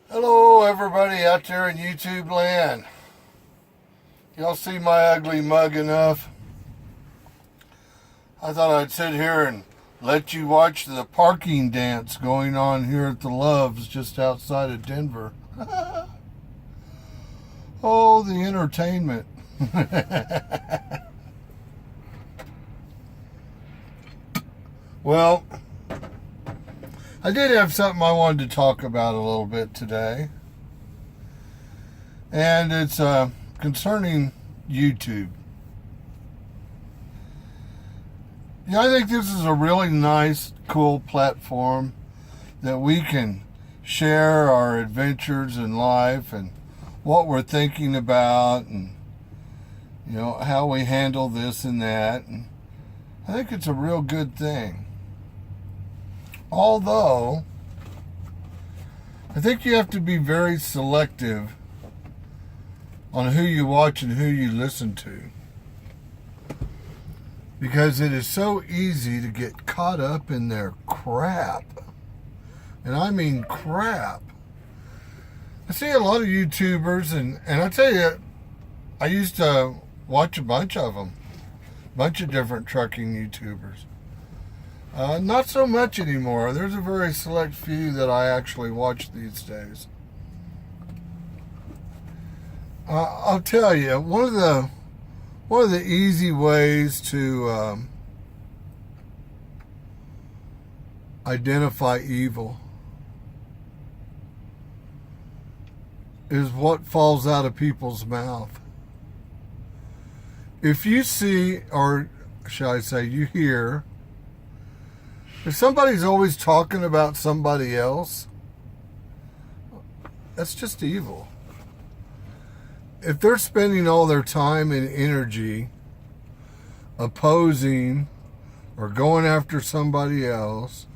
Hello everybody out there in YouTube land. Y'all see my ugly mug enough? I thought I'd sit here and let you watch the parking dance going on here at the Loves just outside of Denver. Oh, the entertainment. Well, I did have something I wanted to talk about a little bit today. And it's concerning YouTube. Yeah, I think this is a really nice, cool platform that we can share our adventures in life and what we're thinking about and, how we handle this and that. And I think it's a real good thing. Although, I think you have to be very selective on who you watch and who you listen to. Because it is so easy to get caught up in their crap. And I mean crap. I see a lot of YouTubers, and I tell you, I used to watch a bunch of them. A bunch of different trucking YouTubers. Not so much anymore. There's a very select few that I actually watch these days. I'll tell you, one of the easy ways to identify evil is what falls out of people's mouth. If you see, or shall I say, you hear, if somebody's always talking about somebody else, that's just evil. If they're spending all their time and energy opposing or going after somebody else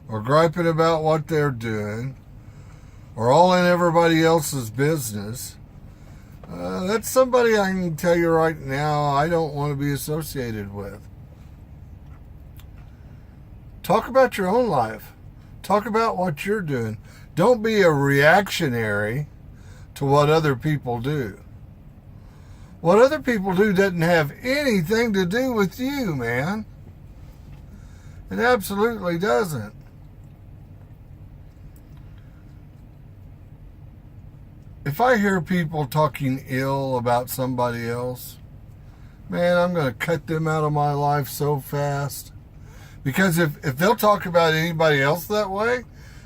or griping about what they're doing or all in everybody else's business, that's somebody I can tell you right now I don't want to be associated with. Talk about your own life. Talk about what you're doing. Don't be a reactionary to what other people do. What other people do doesn't have anything to do with you, man. It absolutely doesn't. If I hear people talking ill about somebody else, man, I'm going to cut them out of my life so fast. Because if they'll talk about anybody else that way,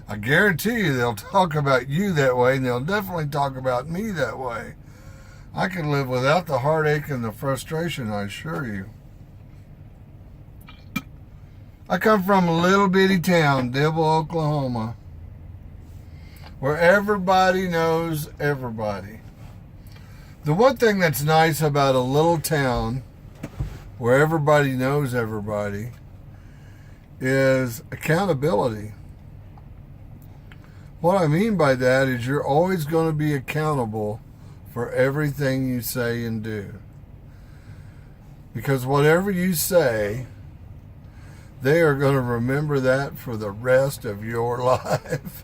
I guarantee you they'll talk about you that way, and they'll definitely talk about me that way. I can live without the heartache and the frustration, I assure you. I come from a little bitty town, Dibble, Oklahoma, where everybody knows everybody. The one thing that's nice about a little town where everybody knows everybody is accountability. What I mean by that is you're always going to be accountable for everything you say and do. Because whatever you say, they are going to remember that for the rest of your life.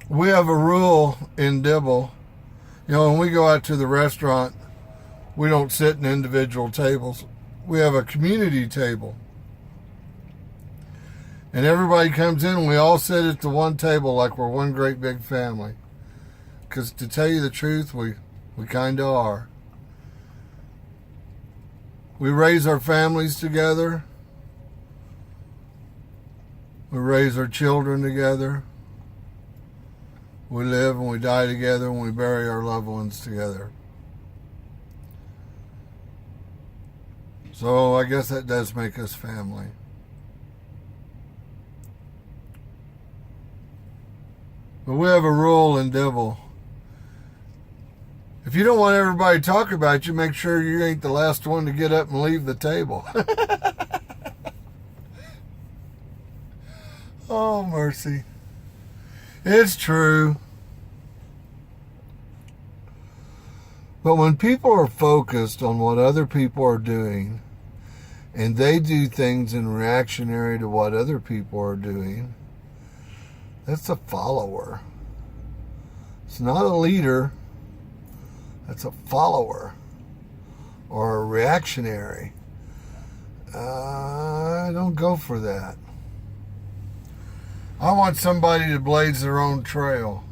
We have a rule in Dibble. When we go out to the restaurant, we don't sit in individual tables. We have a community table. And everybody comes in and we all sit at the one table like we're one great big family. Because to tell you the truth, we kind of are. We raise our families together. We raise our children together. We live and we die together, and we bury our loved ones together. So I guess that does make us family. But we have a rule in Dibble. If you don't want everybody to talk about you, make sure you ain't the last one to get up and leave the table. Oh, mercy. It's true. But when people are focused on what other people are doing, and they do things in reactionary to what other people are doing, That's a follower. It's not a leader. That's a follower or a reactionary. I don't go for that. I want somebody that blazes their own trail.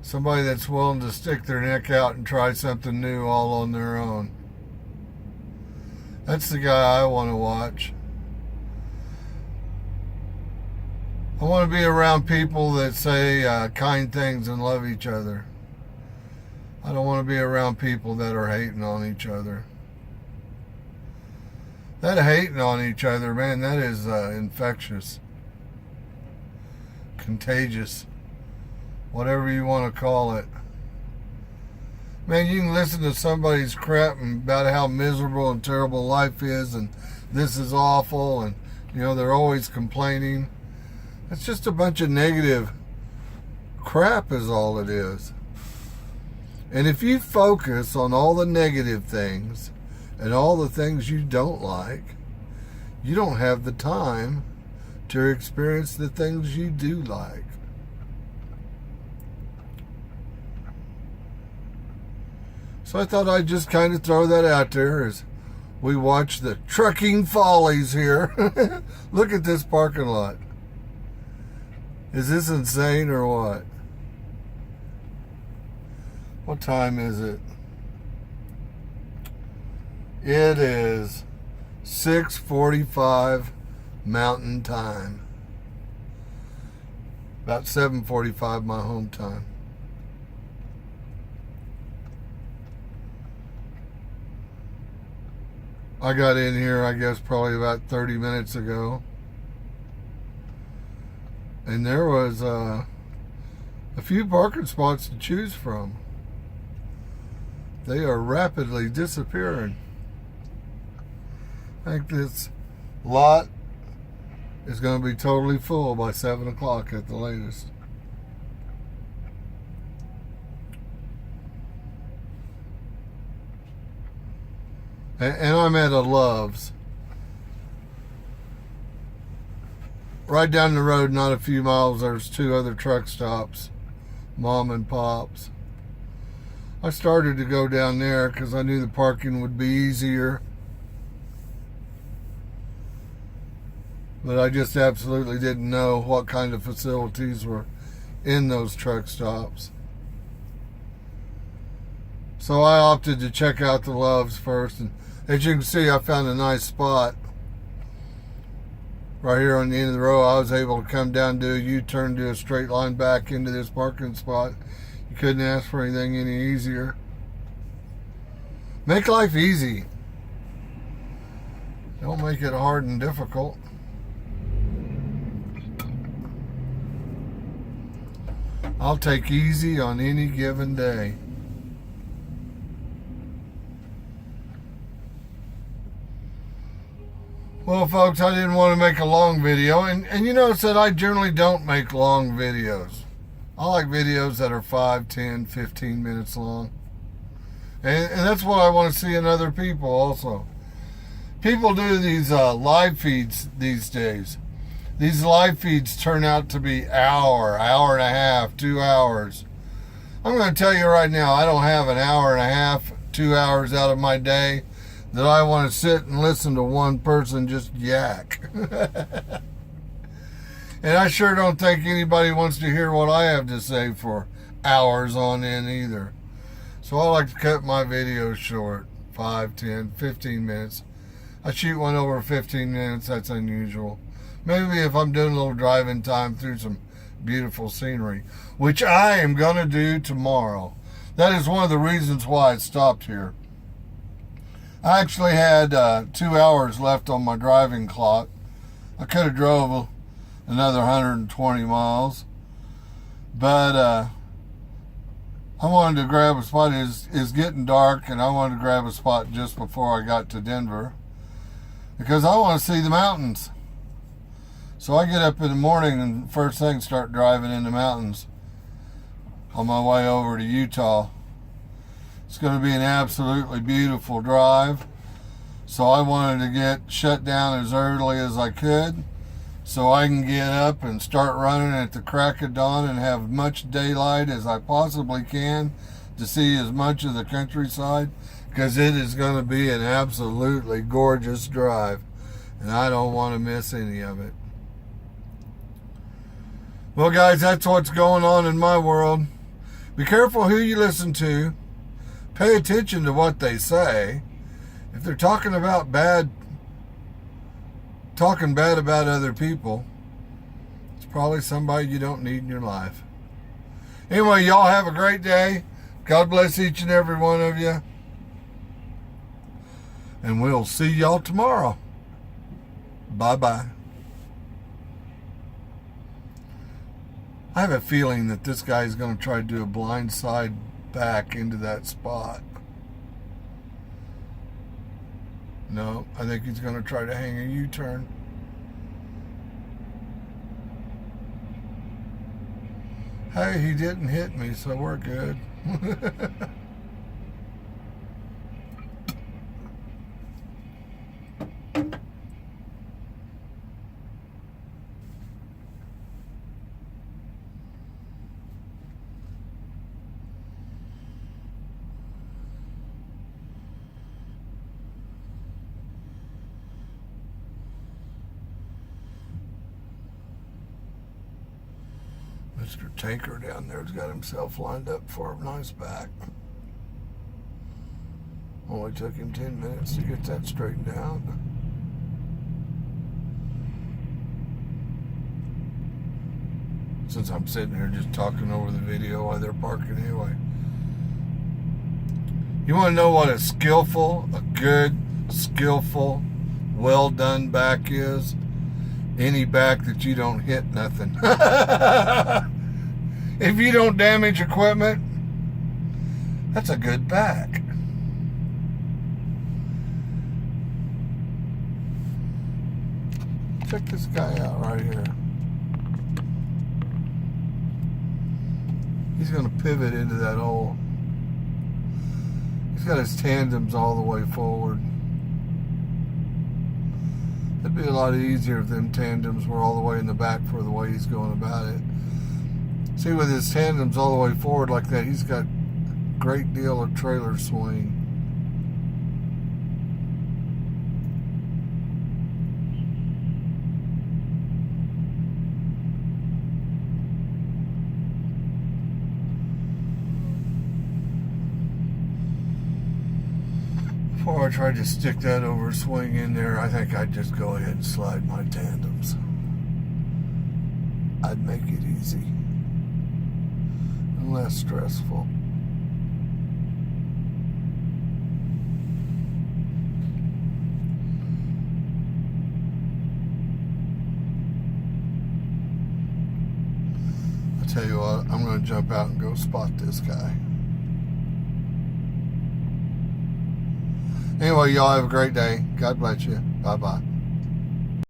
Somebody that's willing to stick their neck out and try something new all on their own. That's the guy I want to watch. I want to be around people that say kind things and love each other. I don't want to be around people that are hating on each other. That hating on each other, man, that is infectious. Contagious. Whatever you want to call it. Man, you can listen to somebody's crap about how miserable and terrible life is and this is awful and, you know, they're always complaining. It's just a bunch of negative crap is all it is. And if you focus on all the negative things and all the things you don't like, you don't have the time to experience the things you do like. So I thought I'd just kind of throw that out there as we watch the trucking follies here. Look at this parking lot. Is this insane or what? What time is it? It is 6:45 Mountain Time. About 7:45 my home time. I got in here, I guess, probably about 30 minutes ago. And there was a few parking spots to choose from. They are rapidly disappearing. I think this lot is going to be totally full by 7 o'clock at the latest. And I'm at a Love's. Right down the road, not a few miles, there's 2 other truck stops, mom and pops. I started to go down there because I knew the parking would be easier. But I just absolutely didn't know what kind of facilities were in those truck stops. So I opted to check out the Love's first. And as you can see, I found a nice spot. Right here on the end of the row, I was able to come down, do a U-turn, do a straight line back into this parking spot. You couldn't ask for anything any easier. Make life easy. Don't make it hard and difficult. I'll take easy on any given day. Well, folks, I didn't want to make a long video. And you notice that I generally don't make long videos. I like videos that are 5, 10, 15 minutes long. And that's what I want to see in other people also. People do these live feeds these days. These live feeds turn out to be hour and a half, 2 hours. I'm going to tell you right now, I don't have an hour and a half, 2 hours out of my day that I want to sit and listen to one person just yak. And I sure don't think anybody wants to hear what I have to say for hours on end either. So I like to cut my videos short, 5, 10, 15 minutes. I shoot one over 15 minutes, that's unusual. Maybe if I'm doing a little driving time through some beautiful scenery, which I am going to do tomorrow. That is one of the reasons why I stopped here. I actually had 2 hours left on my driving clock. I could have drove another 120 miles. But I wanted to grab a spot. It's getting dark, and I wanted to grab a spot just before I got to Denver. Because I want to see the mountains. So I get up in the morning and first thing start driving in the mountains on my way over to Utah. It's going to be an absolutely beautiful drive. So I wanted to get shut down as early as I could so I can get up and start running at the crack of dawn and have much daylight as I possibly can to see as much of the countryside, because it is going to be an absolutely gorgeous drive and I don't want to miss any of it. Well, guys, that's what's going on in my world. Be careful who you listen to. Pay attention to what they say. If they're talking bad about other people, it's probably somebody you don't need in your life. Anyway, y'all have a great day. God bless each and every one of you. And we'll see y'all tomorrow. Bye-bye. I have a feeling that this guy's going to try to do a blind side back into that spot. No, I think he's going to try to hang a U-turn. Hey, he didn't hit me, so we're good. Mr. Tanker down there's got himself lined up for a nice back. Only took him 10 minutes to get that straightened out. Since I'm sitting here just talking over the video while they're parking anyway. You want to know what a good, skillful, well done back is? Any back that you don't hit nothing. If you don't damage equipment, that's a good back. Check this guy out right here. He's going to pivot into that hole. He's got his tandems all the way forward. It'd be a lot easier if them tandems were all the way in the back for the way he's going about it. See, with his tandems all the way forward like that, he's got a great deal of trailer swing. Before I tried to stick that over swing in there, I think I'd just go ahead and slide my tandems. I'd make it easy and less stressful. I'll tell you what, I'm going to jump out and go spot this guy. Anyway, y'all have a great day. God bless you. Bye-bye.